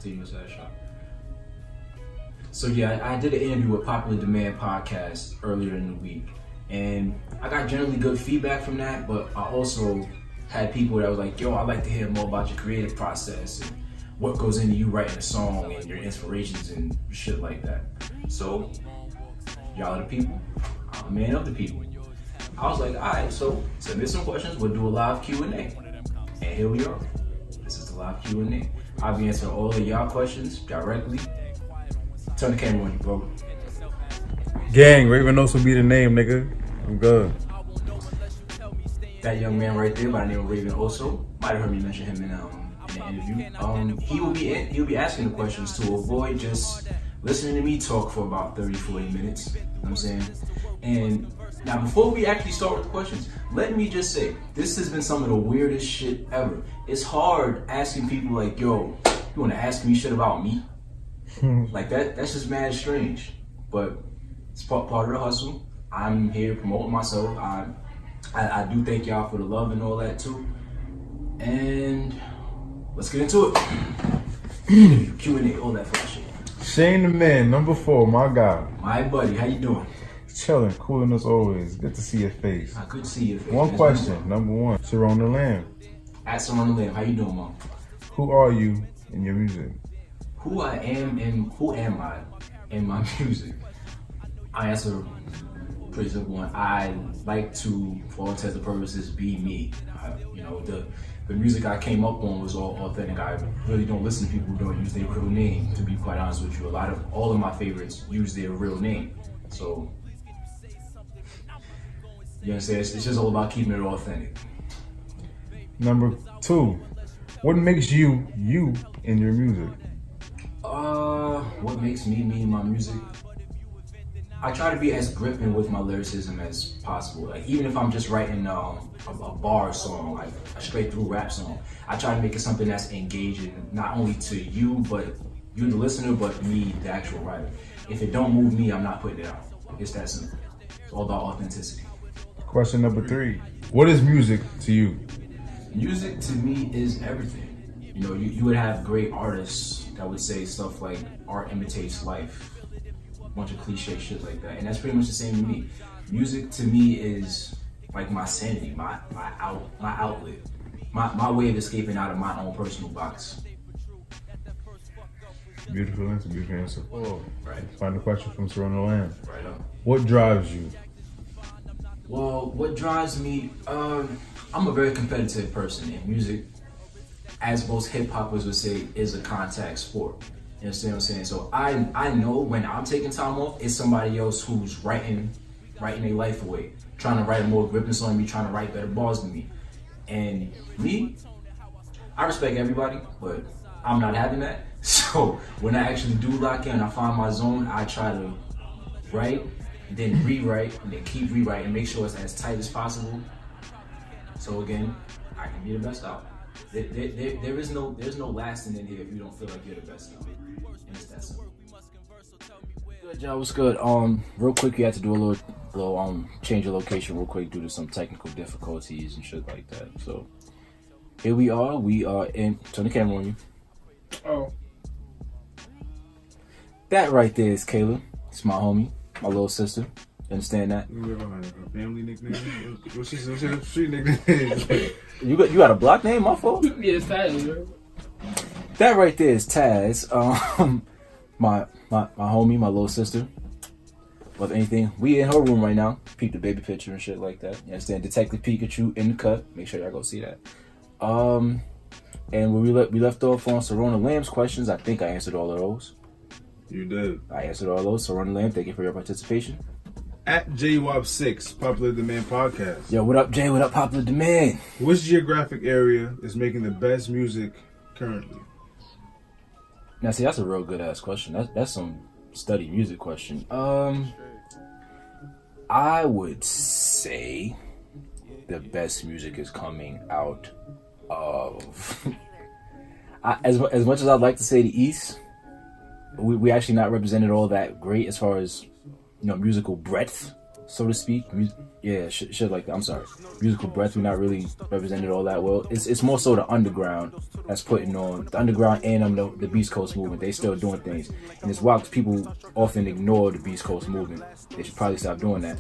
continuous headshot. So yeah, I did an interview with Popular Demand podcast earlier in the week, and I got generally good feedback from that, but I also had people that was like, yo, I'd like to hear more about your creative process and what goes into you writing a song and your inspirations and shit like that. So, y'all are the people, I'm the man of the people. I was like, alright, so send me some questions, we'll do a live Q&A. And here we are. This is the live Q&A. I'll be answering all of y'all questions directly. Turn the camera on you, bro. Gang, Raven will be the name, nigga. I'm good. That young man right there by the name of Raven also, might have heard me mention him in the interview. He'll be asking the questions to avoid just listening to me talk for about 30-40 minutes. You know what I'm saying? And now before we actually start with the questions, let me just say, this has been some of the weirdest shit ever. It's hard asking people like, yo, you wanna ask me shit about me? Like that's just mad strange. But it's part of the hustle. I'm here promoting myself. I do thank y'all for the love and all that too. And let's get into it. Q&A, all that fun shit. Shane the man, number 4, my guy. My buddy, how you doing? Chilling, cooling as always. Good to see your face. Good to see your face. One question, number 1. Sharon the Lamb. At Shaman the Lamb, how you doing, Mom? Who are you in your music? Who I am and who am I in my music? I answer pretty simple one. I like to, for all intents and purposes, be me. The music I came up on was all authentic. I really don't listen to people who don't use their real name, to be quite honest with you. All of my favorites use their real name. So, you understand? It's just all about keeping it authentic. Number 2, what makes you in your music? What makes me in my music? I try to be as gripping with my lyricism as possible. Like even if I'm just writing a bar song, like a straight through rap song, I try to make it something that's engaging, not only to you, but you the listener, but me, the actual writer. If it don't move me, I'm not putting it out. It's that simple. It's all about authenticity. Question number 3, what is music to you? Music to me is everything. You know, you would have great artists that would say stuff like art imitates life, a bunch of cliche shit like that, and that's pretty much the same to me. Music to me is like my sanity, my outlet, my way of escaping out of my own personal box. Beautiful answer. Oh, right. Final question from Serena Lamb. Right on. What drives you? Well, what drives me? I'm a very competitive person, and music, as most hip hoppers would say, is a contact sport. You understand what I'm saying? So I know when I'm taking time off, it's somebody else who's writing their life away, trying to write more gripping on me, trying to write better bars than me. And me, I respect everybody, but I'm not having that. So when I actually do lock in, I find my zone, I try to write, then rewrite, and then keep rewriting, and make sure it's as tight as possible. So again, I can be the best out. There's no lasting in here if you don't feel like you're the best out. And it's that simple. Good job, what's good? Real quick, you had to do a little change of location real quick due to some technical difficulties and shit like that. So here we are in, turn the camera on you. Oh. That right there is Kayla. It's my homie, my little sister. You understand that? Her family nickname? What's her street nickname? You got a block name, my fault? Yeah, it's Taz, bro. That right there is Taz. My homie, my little sister. Of anything, we in her room right now. Peep the baby picture and shit like that. You understand? Detective Pikachu in the cut. Make sure y'all go see that. And when we left off on Serona Lamb's questions, I think I answered all of those. You did. I answered all those. Serona Lamb, thank you for your participation. At JWAP6, Popular Demand Podcast. Yo, what up, Jay? What up, Popular Demand? Which geographic area is making the best music currently? Now, see, that's a real good ass question. That's some study music question. I would say the best music is coming out of. As much as I'd like to say the East, we actually not represented all that great as far as musical breadth. so to speak. Shit like that. I'm sorry. Musical breadth, we're not really represented all that well. It's more so the underground that's putting on the underground and the Beast Coast movement. They still doing things, and it's wild 'cause people often ignore the Beast Coast movement. They should probably stop doing that.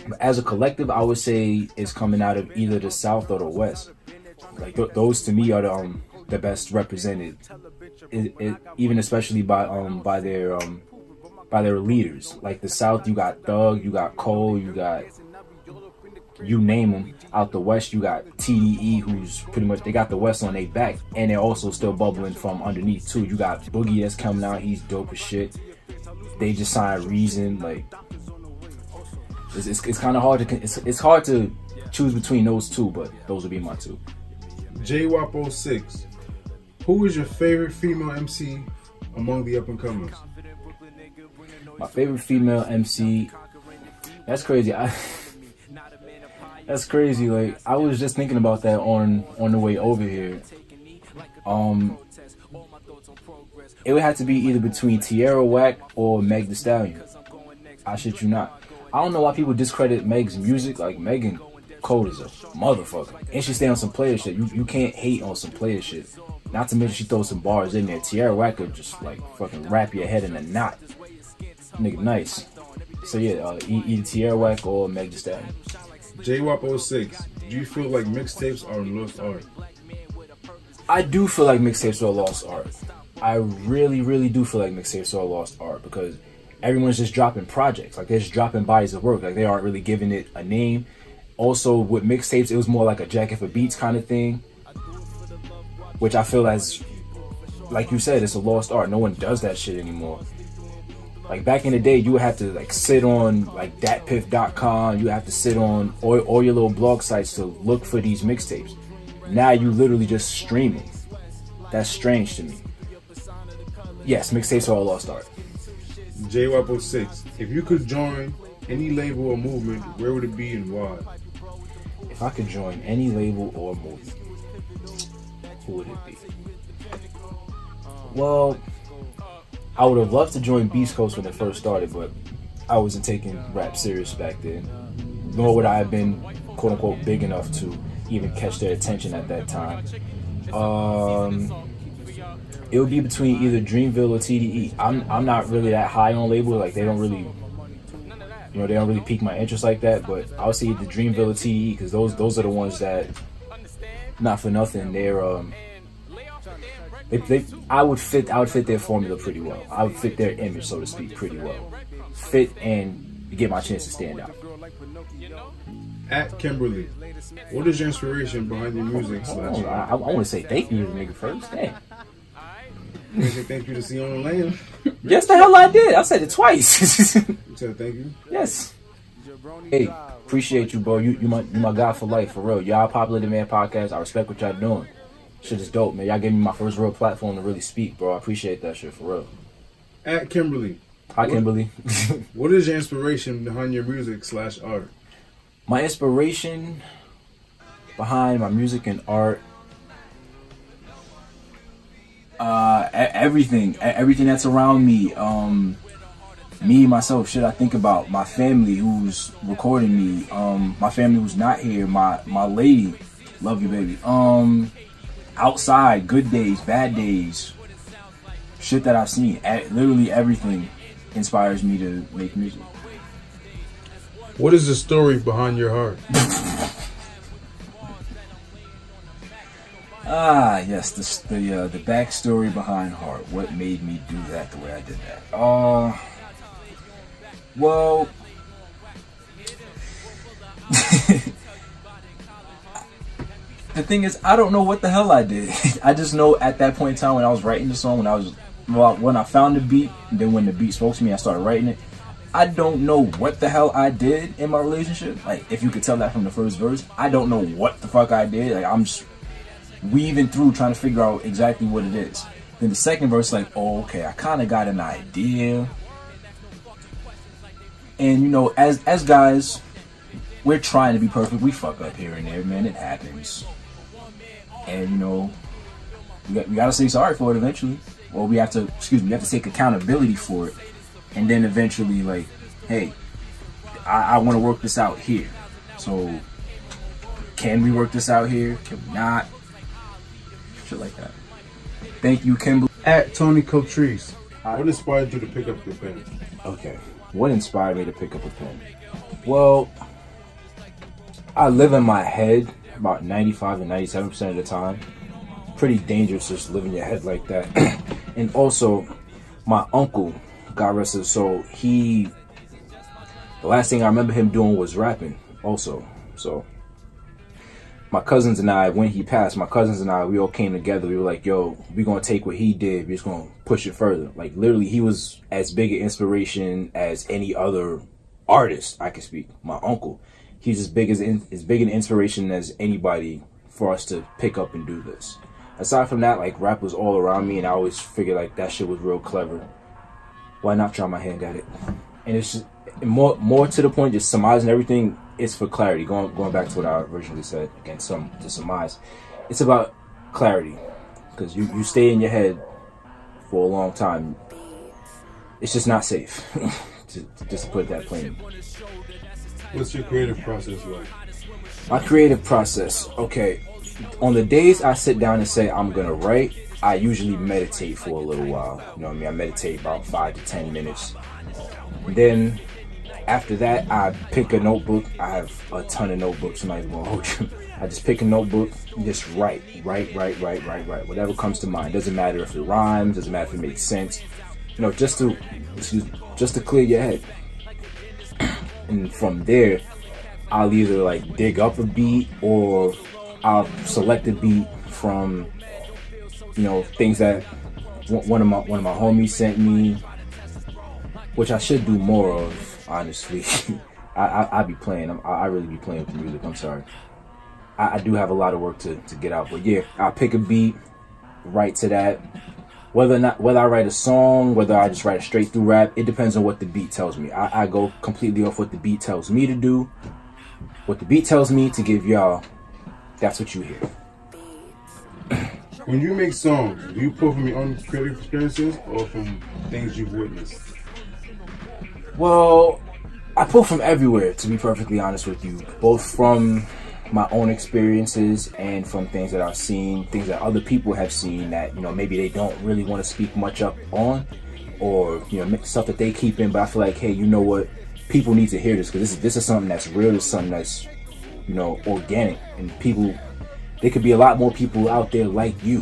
But as a collective, I would say it's coming out of either the South or the West. Like those to me are the best represented. Even especially by their leaders. Like the South, you got Thug, you got Cole, you got you name them. Out the West, you got TDE, who's pretty much they got the West on their back, and they're also still bubbling from underneath too. You got Boogie that's coming out, he's dope as shit. They just signed Reason. Like it's kind of hard to it's hard to choose between those two, but those would be my two. JWAP06, who is your favorite female MC among the up and comers? My favorite female MC. That's crazy. That's crazy. Like I was just thinking about that on the way over here. It would have to be either between Tierra Whack or Meg Thee Stallion. I shit you not. I don't know why people discredit Meg's music. Like Megan Cole is a motherfucker, and she stay on some player shit. You can't hate on some player shit. Not to mention she throws some bars in there. Tierra Whack could just like fucking wrap your head in a knot. Nigga, nice. So yeah, either Tierra Whack or Meg Thee Stallion. JWAP06, do you feel like mixtapes are lost art? I do feel like mixtapes are lost art. I really, really do feel like mixtapes are lost art because everyone's just dropping projects. Like they're just dropping bodies of work. Like they aren't really giving it a name. Also with mixtapes, it was more like a jacket for beats kind of thing, which I feel as, like you said, it's a lost art. No one does that shit anymore. Like back in the day, you would have to like sit on like datpiff.com. You have to sit on all your little blog sites to look for these mixtapes. Now you literally just stream it. That's strange to me. Yes, mixtapes are a lost art. JWAP06, if you could join any label or movement, where would it be and why? If I could join any label or movement, who would it be? Well, I would have loved to join Beast Coast when it first started, but I wasn't taking rap serious back then. Nor would I have been, quote unquote, big enough to even catch their attention at that time. It would be between either Dreamville or TDE. I'm not really that high on label. Like they don't really pique my interest like that. But I would say either Dreamville or TDE because those are the ones that, not for nothing, I would fit their formula pretty well. I would fit their image, so to speak, pretty well. Fit and get my chance to stand out. At Kimberly, what is your inspiration behind your music? I want to say thank you to the nigga first. Damn. You say thank you to See on the Land? Yes, the hell I did. I said it twice. You said thank you? Yes. Hey, appreciate you, bro. You my guy for life, for real. Y'all Popular Demand Podcast. I respect what y'all doing. Shit is dope, man. Y'all gave me my first real platform to really speak, bro. I appreciate that shit, for real. At Kimberly. Hi, Kimberly. What is your inspiration behind your music/art? My inspiration behind my music and art, everything that's around me. Me, myself, shit I think about. My family who's recording me. My family who's not here. My lady, love you, baby. Outside, good days, bad days, shit that I've seen. Literally everything inspires me to make music. What is the story behind your heart? Yes, the backstory behind Heart. What made me do that the way I did that? Well, the thing is, I don't know what the hell I did. I just know at that point in time when I was writing the song, when I found the beat, and then when the beat spoke to me, I started writing it. I don't know what the hell I did in my relationship. Like, if you could tell that from the first verse, I don't know what the fuck I did. Like, I'm just weaving through trying to figure out exactly what it is. Then the second verse, like, oh, okay, I kind of got an idea. And, you know, as guys, we're trying to be perfect. We fuck up here and there, man. It happens. And, you know, we gotta say sorry for it eventually. Or we have to take accountability for it. And then eventually, like, hey, I want to work this out here. So can we work this out here? Can we not? Shit like that. Thank you, Kimberly. At Tony Cotrese, what inspired you to pick up the pen? Okay. What inspired me to pick up a pen? Well, I live in my head about 95 to 97% of the time. Pretty dangerous just living your head like that. And also, my uncle, God rest his soul, the last thing I remember him doing was rapping also. So my cousins and I, when he passed, we all came together. We were like, yo, we're going to take what he did. We're just going to push it further. Like, literally, he was as big an inspiration as any other artist I could speak. My uncle, he's as big an inspiration as anybody for us to pick up and do this. Aside from that, like, rap was all around me, and I always figured, like, that shit was real clever. Why not try my hand at it? And it's just, more to the point, just surmising everything. It's for clarity. Going back to what I originally said, again, to surmise, it's about clarity, because you stay in your head for a long time. It's just not safe. Just to put that plain. What's your creative process like? My creative process, okay. On the days I sit down and say I'm gonna write, I usually meditate for a little while. You know what I mean? I meditate about 5 to 10 minutes. Then after that, I pick a notebook. I have a ton of notebooks. I'm not even gonna hold you. I just pick a notebook and just write. Whatever comes to mind. Doesn't matter if it rhymes. Doesn't matter if it makes sense. You know, just to clear your head. And from there, I'll either like dig up a beat, or I'll select a beat from, you know, things that one of my homies sent me, which I should do more of. Honestly, I be playing. I really be playing with music. I'm sorry. I do have a lot of work to get out, but yeah, I'll pick a beat, write to that. Whether I write a song, whether I just write a straight through rap, it depends on what the beat tells me. I go completely off what the beat tells me to do. What the beat tells me to give y'all, that's what you hear. When you make songs, do you pull from your own creative experiences or from things you've witnessed? Well, I pull from everywhere, to be perfectly honest with you. Both from my own experiences and from things that I've seen, things that other people have seen that, you know, maybe they don't really want to speak much up on, or, you know, stuff that they keep in, but I feel like, hey, you know what? People need to hear this, because this is something that's real. This is something that's, you know, organic, and people, there could be a lot more people out there like you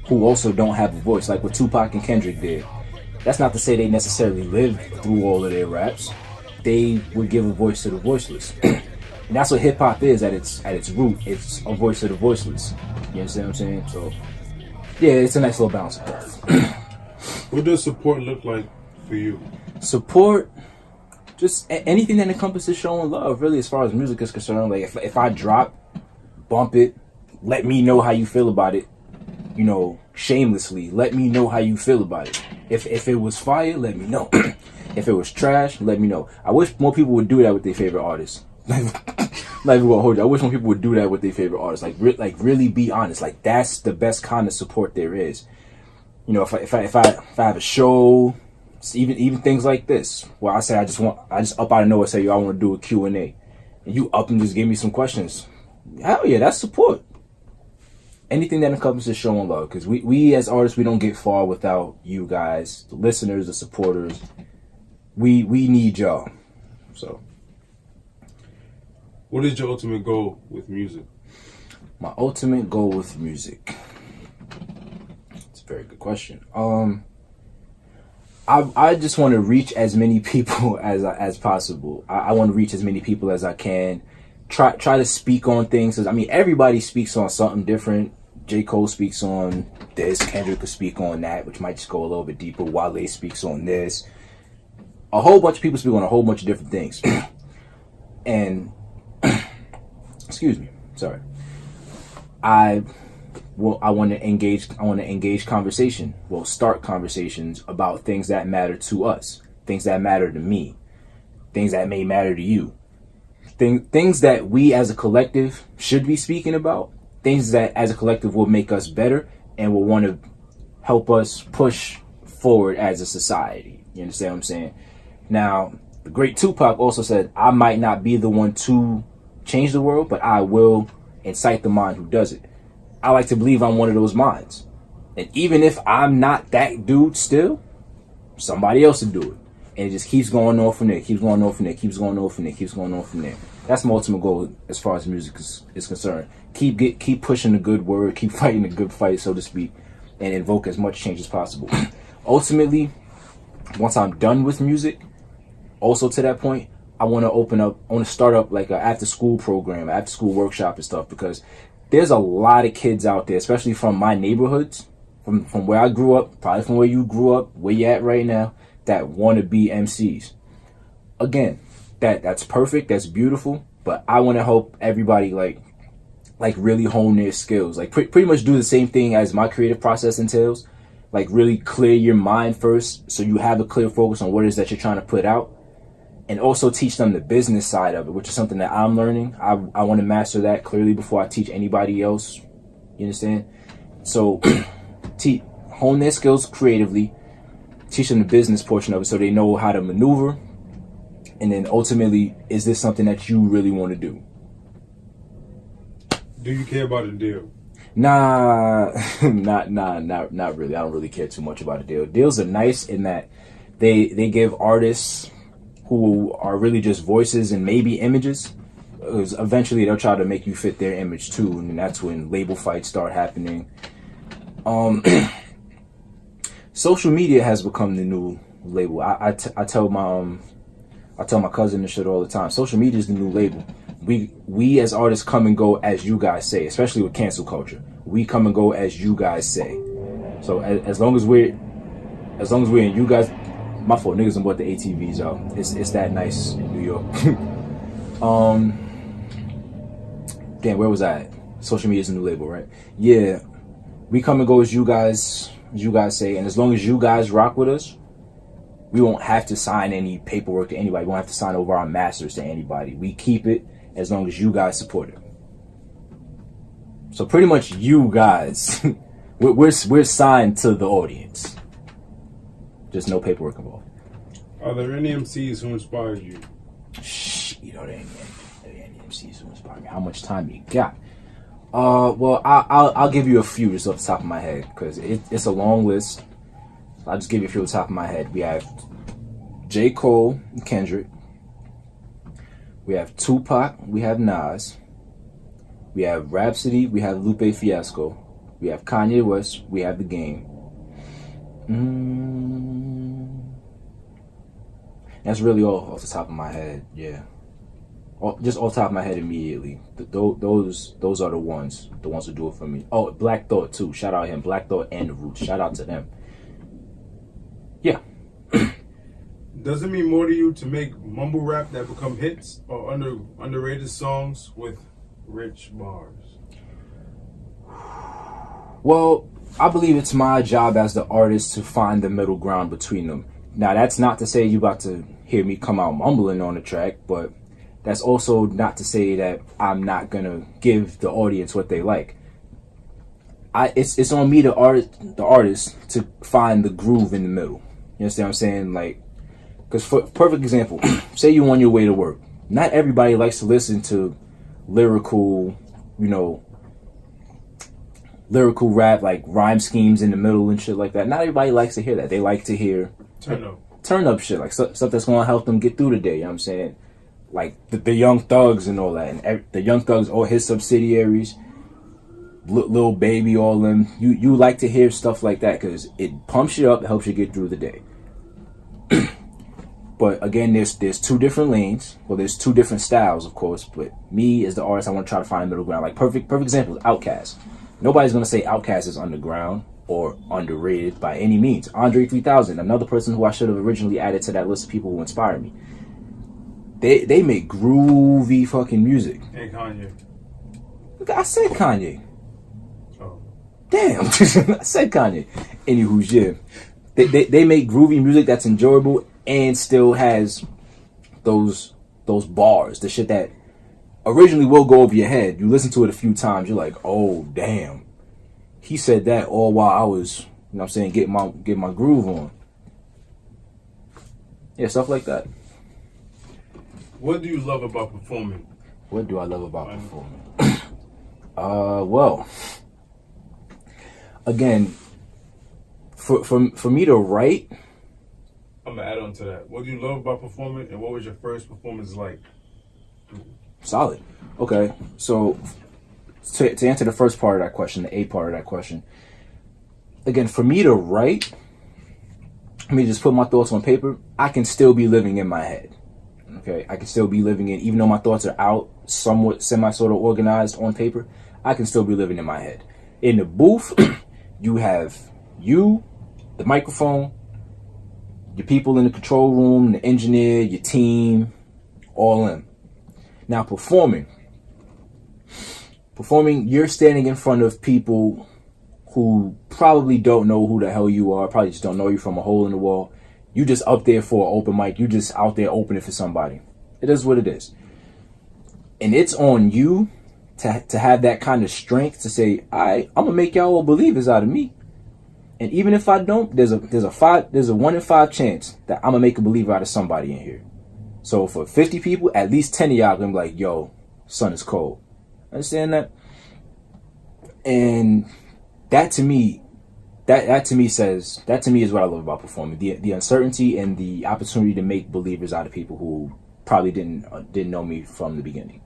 who also don't have a voice, like what Tupac and Kendrick did. That's not to say they necessarily lived through all of their raps. They would give a voice to the voiceless. And that's what hip hop is at its root. It's a voice to the voiceless. You understand what I'm saying? So yeah, it's a nice little balance of both. What does support look like for you? Support, just anything that encompasses showing love, really, as far as music is concerned. Like if I drop, bump it, let me know how you feel about it. You know, shamelessly, let me know how you feel about it. If it was fire, let me know. If it was trash, let me know. I wish more people would do that with their favorite artists. Not even gonna hold you. I wish more people would do that with their favorite artists. Like really be honest. Like, that's the best kind of support there is. You know, if I have a show, even things like this, where I say I just up out of nowhere say, yo, I want to do a Q&A, and you up and just give me some questions. Hell yeah, that's support. Anything that encompasses showing love, because we as artists, we don't get far without you guys, the listeners, the supporters. We need y'all. So, what is your ultimate goal with music? My ultimate goal with music. It's a very good question. I just want to reach as many people as possible. I want to reach as many people as I can. Try to speak on things. I mean, everybody speaks on something different. J. Cole speaks on this. Kendrick could speak on that, which might just go a little bit deeper. Wale speaks on this. A whole bunch of people speak on a whole bunch of different things. And excuse me, sorry. I want to engage conversation. Well, start conversations about things that matter to us, things that matter to me, things that may matter to you. Things that we as a collective should be speaking about, things that as a collective will make us better and will want to help us push forward as a society. You understand what I'm saying? Now, The great Tupac also said, I might not be the one to change the world, but I will incite the mind who does it. I like to believe I'm one of those minds. And even if I'm not that dude still, somebody else will do it. And it just keeps going on from there, keeps going on from there, keeps going on from there, keeps going on from there. That's my ultimate goal as far as music is concerned. Keep pushing the good word, keep fighting the good fight, so to speak, and invoke as much change as possible. Ultimately, once I'm done with music, also to that point, I want to start up like an after school program, after school workshop and stuff, because there's a lot of kids out there, especially from my neighborhoods, from where I grew up, probably from where you grew up, where you at right now, that want to be MCs. Again, that's perfect, that's beautiful, but I want to help everybody like really hone their skills, like pretty much do the same thing as my creative process entails, like really clear your mind first so you have a clear focus on what it is that you're trying to put out. And also teach them the business side of it, which is something that I'm learning. I want to master that clearly before I teach anybody else. You understand? So hone their skills creatively, teach them the business portion of it so they know how to maneuver. And then ultimately, is this something that you really want to do? Do you care about a deal? Nah, not really. I don't really care too much about a deal. Deals are nice in that they give artists who are really just voices and maybe images, because eventually they'll try to make you fit their image too, and that's when label fights start happening. Social media has become the new label. I tell my cousin this shit all the time. Social media is the new label. We as artists come and go as you guys say, especially with cancel culture. We come and go as you guys say. So as long as we're in you guys. My fault, niggas done bought the ATVs out. It's that nice in New York. Damn, where was I at? Social media is a new label, right? Yeah. We come and go as you guys say, and as long as you guys rock with us, we won't have to sign any paperwork to anybody. We won't have to sign over our masters to anybody. We keep it as long as you guys support it. So pretty much you guys, we're signed to the audience. Just no paperwork involved. Are there any MCs who inspired you? There ain't any MCs who inspired me. How much time you got? Well, I'll give you a few just off the top of my head, because it's a long list. I'll just give you a few off the top of my head. We have J. Cole and Kendrick. We have Tupac. We have Nas. We have Rhapsody. We have Lupe Fiasco. We have Kanye West. We have The Game. That's really all off the top of my head. Yeah, just off the top of my head immediately. Those are the ones who do it for me. Oh, Black Thought too. Shout out him. Black Thought and The Roots. Shout out to them. Yeah. Does it mean more to you to make mumble rap that become hits or underrated songs with rich bars? Well, I believe it's my job as the artist to find the middle ground between them. Now, that's not to say you about to hear me come out mumbling on the track, but that's also not to say that I'm not gonna give the audience what they like. It's on me, the artist, to find the groove in the middle. You understand what I'm saying? Like, because for perfect example, say you're on your way to work. Not everybody likes to listen to lyrical rap, like rhyme schemes in the middle and shit like that. Not everybody likes to hear that. They like to hear turn up shit, like stuff that's going to help them get through the day. You know what I'm saying? Like the Young Thugs and all that. And the Young Thugs, all his subsidiaries, Lil Baby, all them. You like to hear stuff like that because it pumps you up, it helps you get through the day. But again, there's two different lanes. Well, there's two different styles, of course. But me as the artist, I want to try to find a middle ground. Like perfect example is Outkast. Nobody's gonna say Outkast is underground or underrated by any means. Andre 3000, another person who I should have originally added to that list of people who inspire me. They make groovy fucking music. And Kanye. I said Kanye. Oh. Damn, I said Kanye. Anywho's, yeah. They make groovy music that's enjoyable and still has those bars, the shit that originally will go over your head. You listen to it a few times, you're like, oh damn, he said that all while I was, you know what I'm saying, getting my groove on. Yeah, stuff like that. What do you love about performing? What do I love about performing? Well, again, for me to write. I'm gonna add on to that. What do you love about performing, and what was your first performance like? Solid. Okay, so to answer the first part of that question, the A part of that question, again, for me to write, I mean, just put my thoughts on paper, I can still be living in my head. Okay, I can still be living in, even though my thoughts are out, somewhat sort of organized on paper, I can still be living in my head. In the booth, you have you, the microphone, your people in the control room, the engineer, your team, all in. Now performing, you're standing in front of people who probably don't know who the hell you are, probably just don't know you from a hole in the wall. You just up there for an open mic. You just out there opening for somebody. It is what it is. And it's on you to have that kind of strength to say, I'm gonna make y'all all believers out of me. And even if I don't, there's a 1 in 5 chance that I'm gonna make a believer out of somebody in here. So for 50 people, at least 10 of y'all gonna be like, yo, sun is cold. Understand that? And that to me is what I love about performing. The uncertainty and the opportunity to make believers out of people who probably didn't know me from the beginning.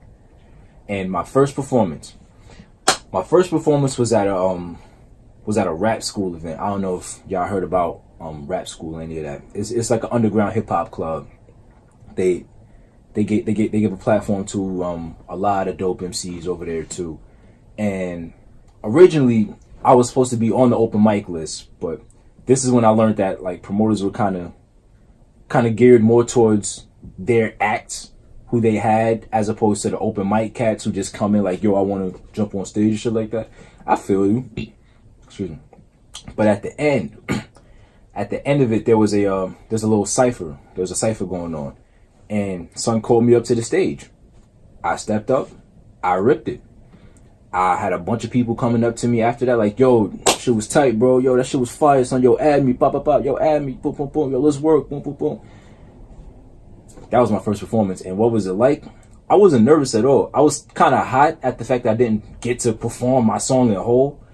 And my first performance was at a rap school event. I don't know if y'all heard about rap school, any of that. It's like an underground hip hop club. They give a platform to a lot of dope MCs over there too. And originally I was supposed to be on the open mic list, but this is when I learned that like promoters were kind of geared more towards their acts, who they had, as opposed to the open mic cats who just come in like, yo, I want to jump on stage and shit like that. I feel you. Excuse me. But at the end of it, there's a little cipher. There was a cipher going on, and son called me up to the stage. I stepped up. I ripped it. I had a bunch of people coming up to me after that, like, yo, that shit was tight, bro. Yo, that shit was fire, son. Yo, add me, pop, pop, pop. Yo, add me, boom, boom, boom. Yo, let's work, boom, boom, boom. That was my first performance. And what was it like? I wasn't nervous at all. I was kind of hot at the fact that I didn't get to perform my song in whole.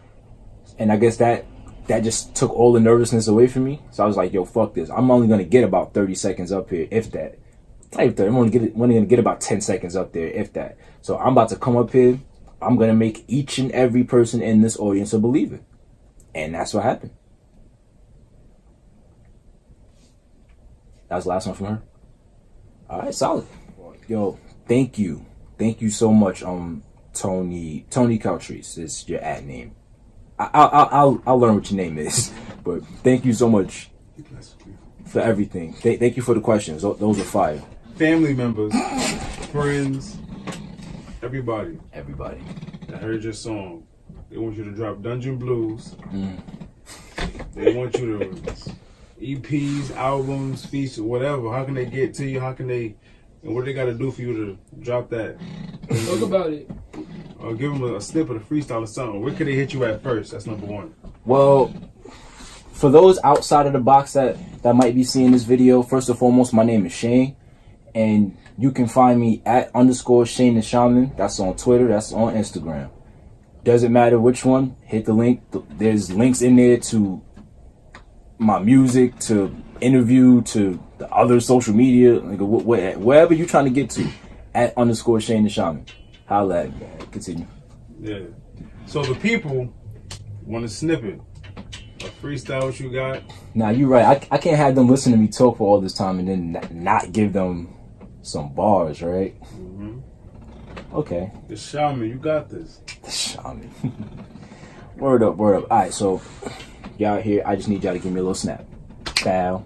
And I guess that just took all the nervousness away from me. So I was like, yo, fuck this. I'm only going to get about 30 seconds up here, if that. Not even 30. I'm only going to get about 10 seconds up there, if that. So I'm about to come up here. I'm going to make each and every person in this audience a believer. And that's what happened. That was the last one from her. All right, solid. Yo, thank you. Thank you so much, Tony Caltrice is your ad name. I'll learn what your name is. But thank you so much for everything. Thank you for the questions. Those are fire. Family members, friends, everybody that heard your song, they want you to drop Dungeon Blues. They want you to EPs, albums, features, whatever. How can they get to you? And what they got to do for you to drop that? Talk about it. Or give them a snippet of freestyle or something. Where could they hit you at first? That's number one. Well, for those outside of the box that might be seeing this video, first and foremost, my name is Shane. And you can find me at _Shane the Shaman. That's on Twitter. That's on Instagram. Doesn't matter which one. Hit the link. There's links in there to my music, to interview, to the other social media, like wherever you're trying to get to, at _Shane the Shaman. Holla at me. Continue. Yeah. So the people want a snippet, a freestyle. What you got? Nah, you're right. I can't have them listen to me talk for all this time and then not give them some bars, right? Mm-hmm. Okay. The Shaman, you got this. The Shaman. Word up. All right, so y'all here, I just need y'all to give me a little snap. Bow.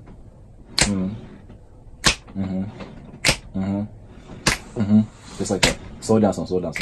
Just like that. Slow down some. Hold on.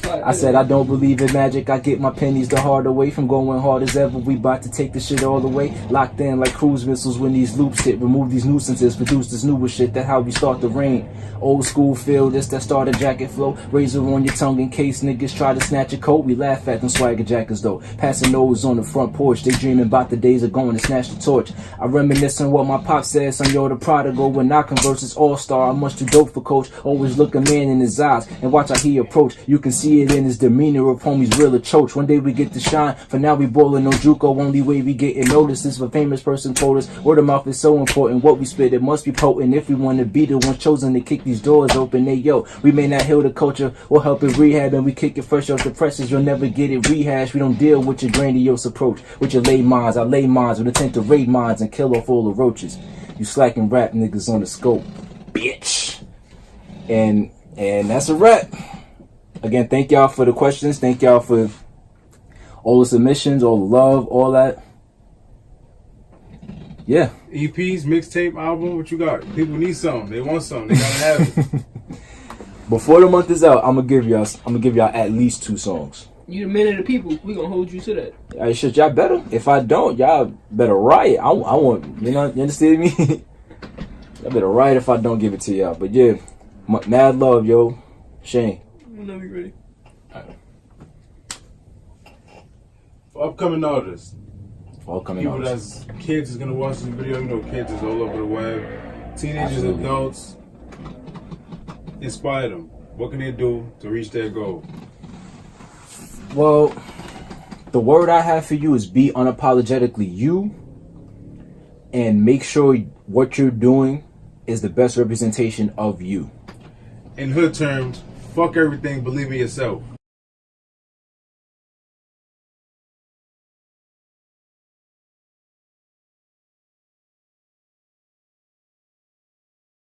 I said I don't believe in magic. I get my pennies the hard way. From going hard as ever, we bout to take the shit all the way. Locked in like cruise missiles when these loops hit. Remove these nuisances, produce this newer shit. That's how we start the rain. Old school feel, this that starter jacket flow. Razor on your tongue in case niggas try to snatch a coat. We laugh at them swagger jackers though. Passing those on the front porch. They dreaming about the days of going to snatch the torch. I reminisce on what my pop said. Son, you're the prodigal. When I converse, it's all-star. I'm much too dope for coach. Always look a man in his eyes and watch how he approach. You can see it in his demeanor of homies real or choach. One day we get to shine. For now we ballin' no Juco. Only way we getting noticed is if a famous person told us. Word of mouth is so important. What we spit, it must be potent. If we want to be the one chosen to kick these doors open. Hey yo, we may not heal the culture or help it rehab, and we kick it fresh off the presses. You'll never get it rehashed. We don't deal with your grandiose approach. With your lay minds, I lay minds with intent to raid minds and kill off all the roaches. You slacking rap niggas on the scope, bitch. And that's a wrap. Again, thank y'all for the questions. Thank y'all for all the submissions, all the love, all that. Yeah. EPs, mixtape, album, what you got? People need something. They want something. They gotta have it. Before the month is out, I'm gonna give y'all at least 2 songs. You the man of the people. We gonna hold you to that. Hey, shit, y'all better. If I don't, y'all better riot. I want, you know, you understand me? Y'all better riot if I don't give it to y'all. But yeah, mad love, yo. Shane. Whenever you ready. For upcoming artists. People artists. that's kids is gonna watch this video. You know, kids is all over the web. Teenagers, Absolutely. adults. Inspire them. What can they do to reach their goal? Well, the word I have for you is be unapologetically you, and make sure what you're doing is the best representation of you. In hood terms, fuck everything, believe in yourself.